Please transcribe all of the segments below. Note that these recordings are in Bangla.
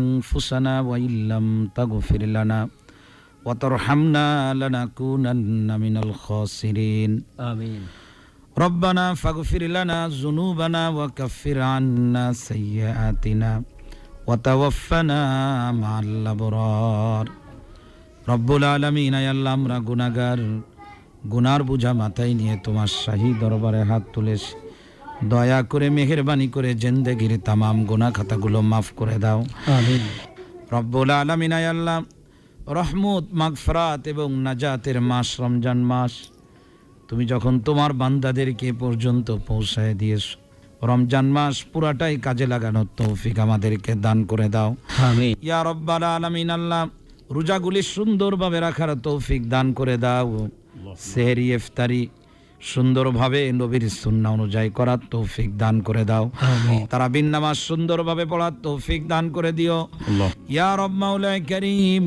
أنفسنا وإن لم تغفر لنا وترحمنا لنكونن من الخاسرين آمين ربنا فاغفر لنا ذنوبنا وكفر عنا سيئاتنا وتوفنا مع الأبرار রব্বুল আলামিন। আয় আল্লাহ, আমরা গুনাহগার, গুনার বোঝা মাথায় নিয়ে তোমার শাহী দরবারে হাত তুলেছি। দয়া করে মেহেরবানি করে জিন্দেগির তামাম গুনাহ খাতাগুলো মাফ করে দাও আমিন রব্বুল আলামিন। আয় আল্লাহ, রহমত, মাগফিরাত এবং নাজাতের মাস রমজান মাস তুমি যখন তোমার বান্দাদেরকে পর্যন্ত পৌঁছায় দিয়েছ, রমজান মাস পুরাটাই কাজে লাগানোর তৌফিক আমাদেরকে দান করে দাও আমিন ইয়া রব্বাল আলামিন। আল্লাহ, রোজাগুলি সুন্দরভাবে রাখার তৌফিক দান করে দাও। সেহরি ইফতারি সুন্দরভাবে নবীর সুন্নাহ অনুযায়ী করার তৌফিক দান করে দাও। তারাবির নামাজ সুন্দরভাবে পড়ার তৌফিক দান করে দিও ইয়া রব মাওলায়ে কারীম।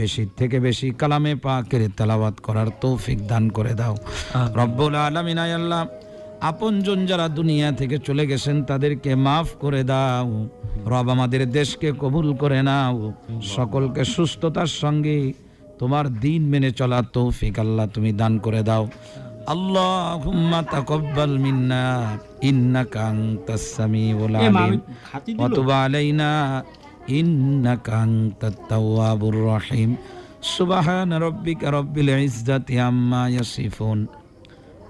বেশি থেকে বেশি কালামে পাকের তেলাওয়াত করার তৌফিক দান করে দাও রব্বুল আলামিন। আয় আল্লাহ, আপনজন যারা দুনিয়া থেকে চলে গেছেন তাদেরকে মাফ করে দাও রব। আমাদের দেশকে কবুল করে নাও, সকলকে সুস্থতার সঙ্গে তোমার দিন মেনে চলার তৌফিক আল্লাহ তুমি দান করে দাও। আল্লাহুম্মা তাকাব্বাল মিন্না ইন্নাকা আনতাস সামিউল আলিম ওয়া তুব আলাইনা ইন্নাকা আনতাত তাওয়াবুর রহিম। সুবহান রাব্বিকা রাব্বিল ইজ্জাতি আম্মা ইয়াসিফুন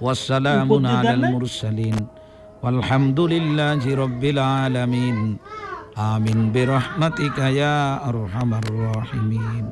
ওয়া সালামুন আলাল মুরসালিন ওয়ালহামদুলিল্লাহি রাব্বিল আলামিন। আমিন বিরহমাতিকা ইয়া আরহামার রাহিমিন।